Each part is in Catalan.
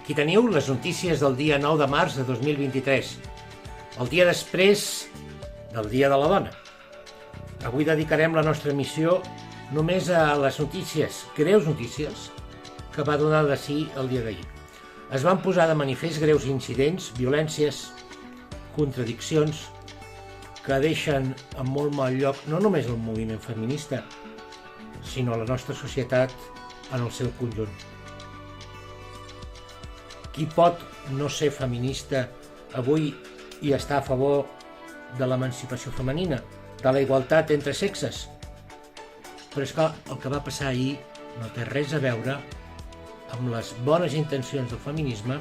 Aquí teniu les notícies del dia 9 de març de 2023, el dia després del Dia de la Dona. Avui dedicarem la nostra emissió només a les notícies, greus notícies, que va donar de si el dia d'ahir. Es van posar de manifest greus incidents, violències, contradiccions, que deixen en molt mal lloc no només el moviment feminista, sinó la nostra societat en el seu conjunt. Qui pot no ser feminista avui i estar a favor de l'emancipació femenina, de la igualtat entre sexes? Però és que el que va passar ahir no té res a veure amb les bones intencions del feminisme,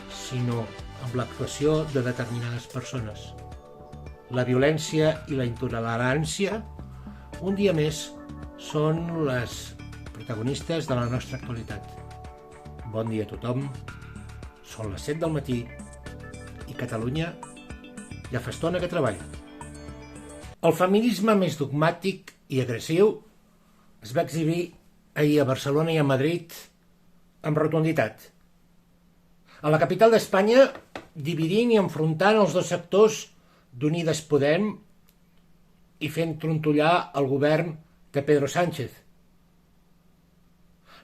sinó amb l'actuació de determinades persones. La violència i la intolerància, un dia més, són les protagonistes de la nostra actualitat. Bon dia a tothom, són les 7 del matí i Catalunya ja fa estona que treballa. El feminisme més dogmàtic i agressiu es va exhibir ahir a Barcelona i a Madrid amb rotunditat. A la capital d'Espanya, dividint i enfrontant els dos sectors d'Unides Podem i fent trontollar el govern de Pedro Sánchez.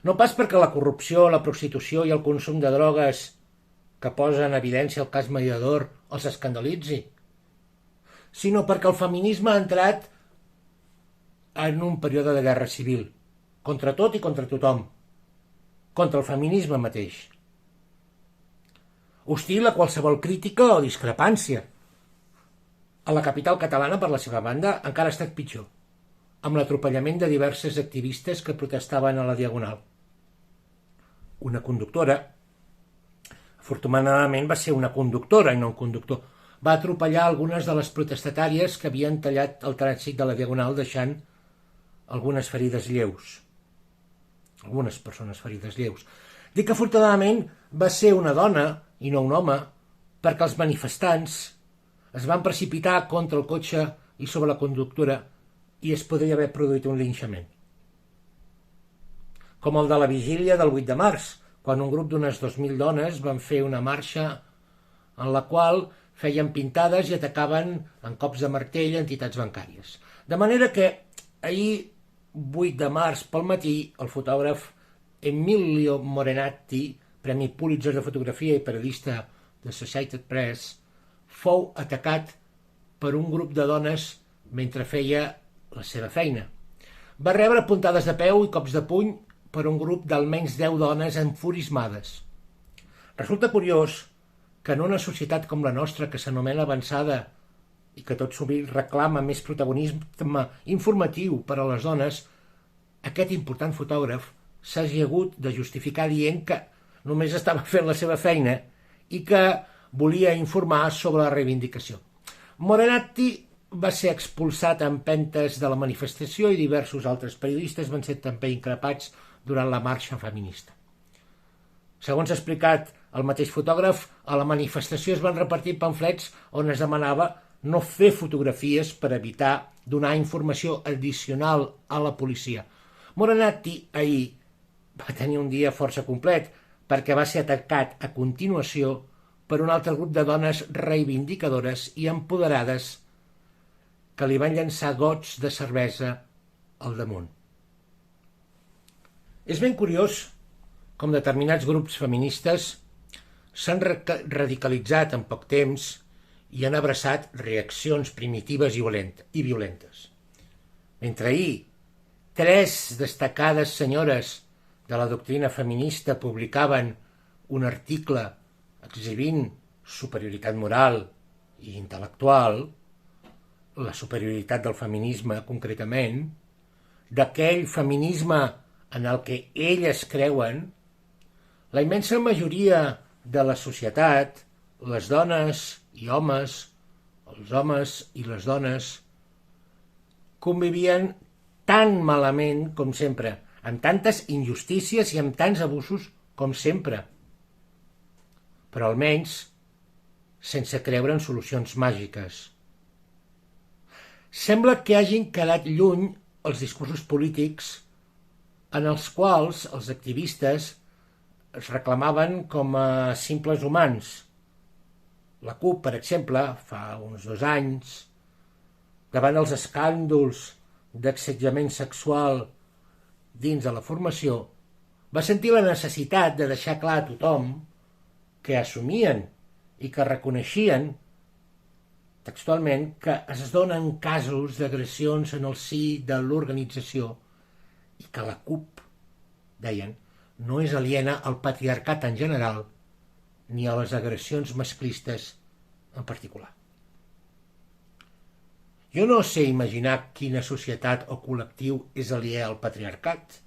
No pas perquè la corrupció, la prostitució i el consum de drogues que posa en evidència el cas Mediador els escandalitzi, sinó perquè el feminisme ha entrat en un període de guerra civil, contra tot i contra tothom, contra el feminisme mateix. Hostil a qualsevol crítica o discrepància. A la capital catalana, per la seva banda, encara ha estat pitjor, amb l'atropellament de diverses activistes que protestaven a la Diagonal. Una conductora, afortunadament va ser una conductora i no un conductor, va atropellar algunes de les protestatàries que havien tallat el trànsit de la Diagonal, deixant algunes ferides lleus. Algunes persones ferides lleus. Dic que afortunadament va ser una dona i no un home, perquè els manifestants es van precipitar contra el cotxe i sobre la conductora i es podria haver produït un linxament. Com el de la vigília del 8 de març, quan un grup d'unes 2.000 dones van fer una marxa en la qual feien pintades i atacaven en cops de martell entitats bancàries. De manera que ahir, 8 de març pel matí, el fotògraf Emilio Morenati, Premi Pulitzer de Fotografia i periodista de Associated Press, fou atacat per un grup de dones mentre feia la seva feina. Va rebre puntades de peu i cops de puny per un grup d'almenys 10 dones enfurismades. Resulta curiós que en una societat com la nostra, que s'anomena avançada i que tot sovint reclama més protagonisme informatiu per a les dones, aquest important fotògraf s'hagi hagut de justificar dient que només estava fent la seva feina i que volia informar sobre la reivindicació. Morenati va ser expulsat a empentes de la manifestació i diversos altres periodistes van ser també increpats durant la marxa feminista. Segons ha explicat el mateix fotògraf, a la manifestació es van repartir pamflets on es demanava no fer fotografies per evitar donar informació addicional a la policia. Morenati ahir va tenir un dia força complet perquè va ser atacat a continuació per un altre grup de dones reivindicadores i empoderades que li van llançar gots de cervesa al damunt. És ben curiós com determinats grups feministes s'han radicalitzat en poc temps i han abraçat reaccions primitives i violentes. Mentre ahir 3 destacades senyores de la doctrina feminista publicaven un article exhibint superioritat moral i intel·lectual, la superioritat del feminisme concretament, d'aquell feminisme en el que elles creuen, la immensa majoria de la societat, les dones i homes, els homes i les dones, convivien tan malament com sempre, amb tantes injustícies i amb tants abusos com sempre, però almenys sense creure en solucions màgiques. Sembla que hagin quedat lluny els discursos polítics en els quals els activistes es reclamaven com a simples humans. La CUP, per exemple, fa uns 2 anys, davant els escàndols d'assetjament sexual dins de la formació, va sentir la necessitat de deixar clar a tothom que assumien i que reconeixien textualment que es donen casos d'agressions en el si de l'organització i que la CUP, deien, no és aliena al patriarcat en general ni a les agressions masclistes en particular. Jo no sé imaginar quina societat o col·lectiu és aliè al patriarcat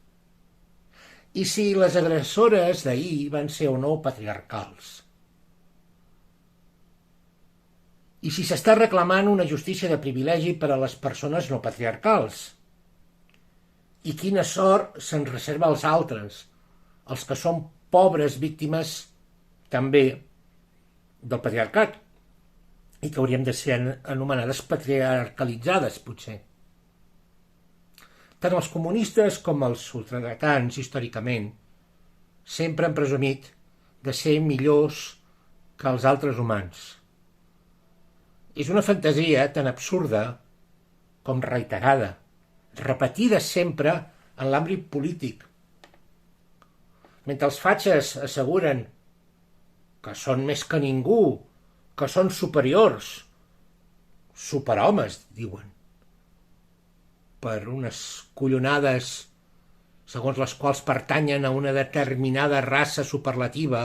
i si les agressores d'ahir van ser o no patriarcals. I si s'està reclamant una justícia de privilegi per a les persones no patriarcals. I quina sort se'n reserva als altres, els que són pobres víctimes també del patriarcat i que hauríem de ser anomenades patriarcalitzades, potser. Tant els comunistes com els ultradretans, històricament, sempre han presumit de ser millors que els altres humans. És una fantasia tan absurda com reiterada, repetida sempre en l'àmbit polític. Mentre els fatxes asseguren que són més que ningú, que són superiors, superhomes, diuen, per unes collonades segons les quals pertanyen a una determinada raça superlativa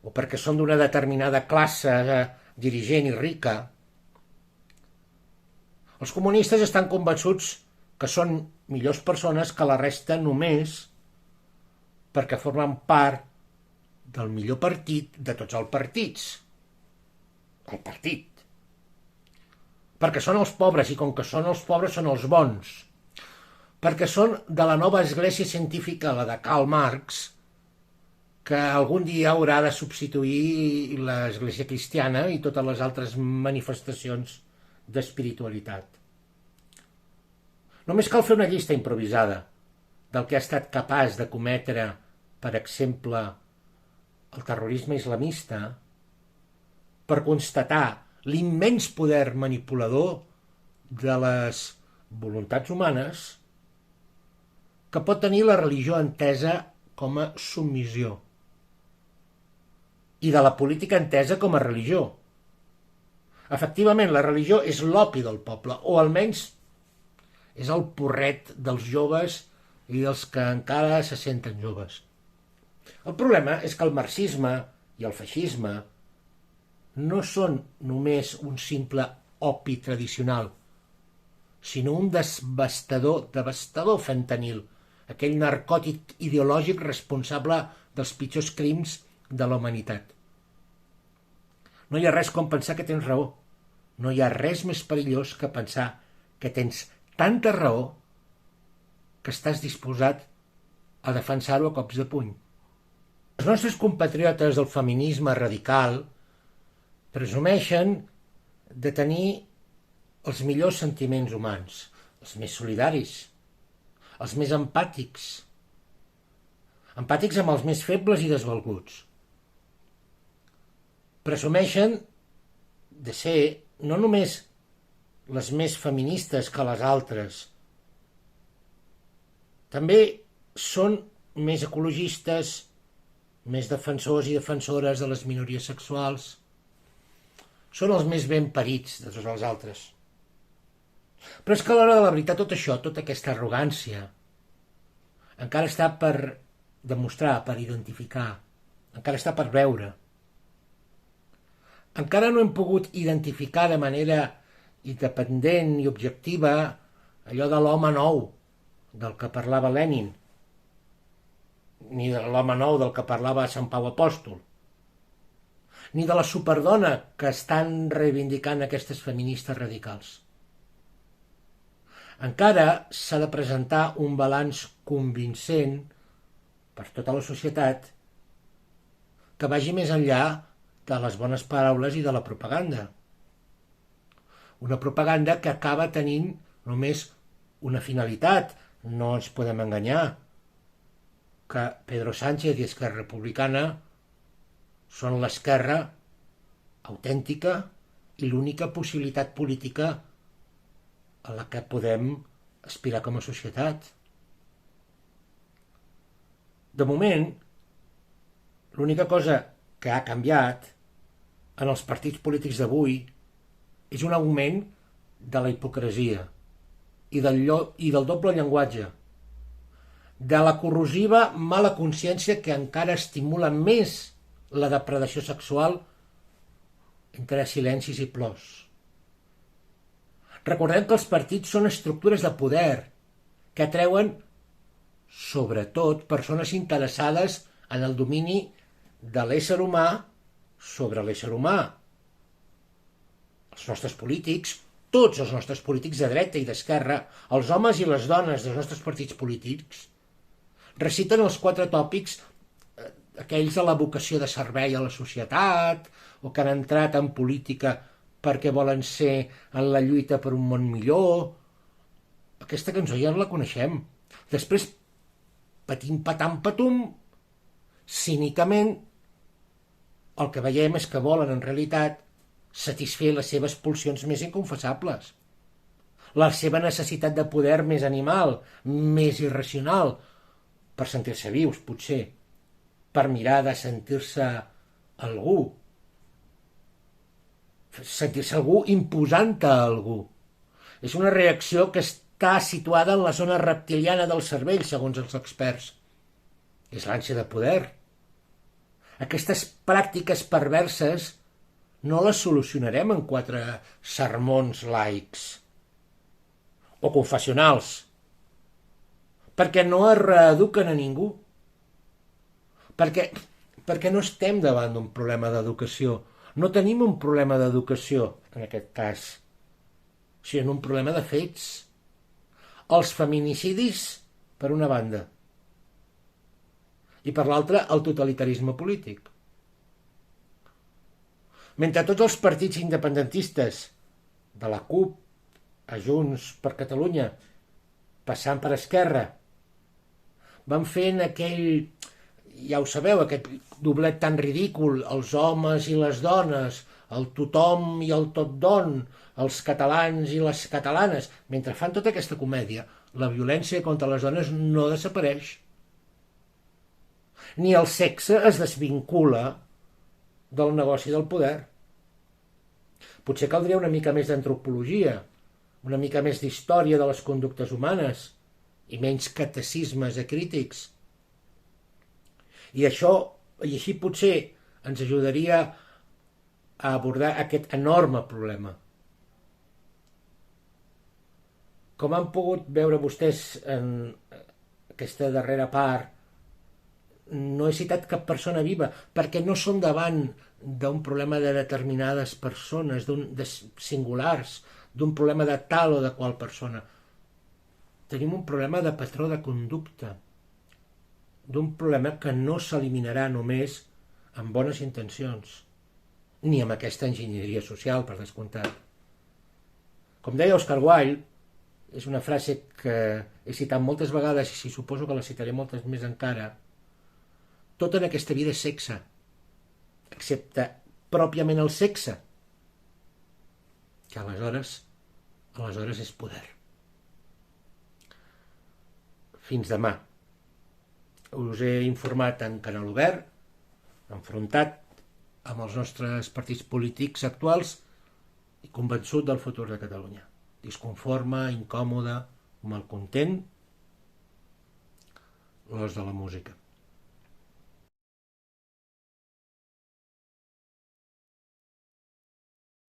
o perquè són d'una determinada classe dirigent i rica. Els comunistes estan convençuts que són millors persones que la resta només perquè formen part del millor partit de tots els partits. El partit. Perquè són els pobres, i com que són els pobres són els bons. Perquè són de la nova església científica, la de Karl Marx, que algun dia haurà de substituir l'església cristiana i totes les altres manifestacions d'espiritualitat. Només cal fer una llista improvisada del que ha estat capaç de cometre, per exemple, el terrorisme islamista, per constatar l'immens poder manipulador de les voluntats humanes que pot tenir la religió entesa com a submissió i de la política entesa com a religió. Efectivament, la religió és l'opi del poble, o almenys és el porret dels joves i dels que encara se senten joves. El problema és que el marxisme i el feixisme no són només un simple opi tradicional, sinó un devastador fentanil, aquell narcòtic ideològic responsable dels pitjors crims de la humanitat. No hi ha res com pensar que tens raó. No hi ha res més perillós que pensar que tens tanta raó que estàs disposat a defensar-ho a cops de puny. Els nostres compatriotes del feminisme radical presumeixen de tenir els millors sentiments humans, els més solidaris, els més empàtics amb els més febles i desvalguts. Presumeixen de ser no només les més feministes que les altres, també són més ecologistes, més defensors i defensores de les minories sexuals, són els més ben parits de tots els altres. Però és que a l'hora de la veritat tot això, tota aquesta arrogància, encara està per demostrar, per identificar, encara està per veure. Encara no hem pogut identificar de manera independent i objectiva allò de l'home nou del que parlava Lenin, ni de l'home nou del que parlava Sant Pau Apòstol, ni de la superdona que estan reivindicant aquestes feministes radicals. Encara s'ha de presentar un balanç convincent per tota la societat que vagi més enllà de les bones paraules i de la propaganda. Una propaganda que acaba tenint només una finalitat, no ens podem enganyar, que Pedro Sánchez i Esquerra Republicana són l'esquerra autèntica i l'única possibilitat política a la que podem aspirar com a societat. De moment, l'única cosa que ha canviat en els partits polítics d'avui és un augment de la hipocresia i del doble llenguatge, de la corrosiva mala consciència que encara estimula més la depredació sexual entre silencis i plors. Recordem que els partits són estructures de poder que atreuen sobretot persones interessades en el domini de l'ésser humà sobre l'ésser humà. Els nostres polítics, tots els nostres polítics de dreta i d'esquerra, els homes i les dones dels nostres partits polítics, reciten els 4 tòpics aquells de la vocació de servei a la societat o que han entrat en política perquè volen ser en la lluita per un món millor. Aquesta cançó ja la coneixem. Després, patim patam patum, cínicament, el que veiem és que volen en realitat satisfer les seves pulsions més inconfessables, la seva necessitat de poder més animal, més irracional, per sentir-se vius, potser, per mirar de sentir-se algú, sentir-se algú imposant-te a algú. És una reacció que està situada en la zona reptiliana del cervell, segons els experts. És l'ànsia de poder. Aquestes pràctiques perverses no les solucionarem en 4 sermons laics o confessionals, perquè no es reeduquen a ningú, perquè no estem davant d'un problema d'educació, no tenim un problema d'educació en aquest cas, sinó un problema de fets. Els feminicidis per una banda i per l'altra el totalitarisme polític. Mentre tots els partits independentistes, de la CUP a Junts per Catalunya, passant per Esquerra, van fent aquell, ja ho sabeu, aquest doblet tan ridícul, els homes i les dones, el tothom i el totdon, els catalans i les catalanes. Mentre fan tota aquesta comèdia, la violència contra les dones no desapareix. Ni el sexe es desvincula del negoci del poder. Potser caldria una mica més d'antropologia, una mica més d'història de les conductes humanes i menys catecismes acrítics. I així potser ens ajudaria a abordar aquest enorme problema. Com han pogut veure vostès en aquesta darrera part, no he citat cap persona viva, perquè no som davant d'un problema de determinades persones, de singulars, d'un problema de tal o de qual persona. Tenim un problema de patró de conducta, d'un problema que no s'eliminarà només amb bones intencions, ni amb aquesta enginyeria social, per descomptat. Com deia Oscar Wilde, és una frase que he citat moltes vegades i suposo que la citaré moltes més encara: tot en aquesta vida és sexe, excepte pròpiament el sexe, que aleshores és poder. Fins demà. Us he informat en canal obert, enfrontat amb els nostres partits polítics actuals i convençut del futur de Catalunya. Disconforme, incòmode, malcontent, l'os de la música.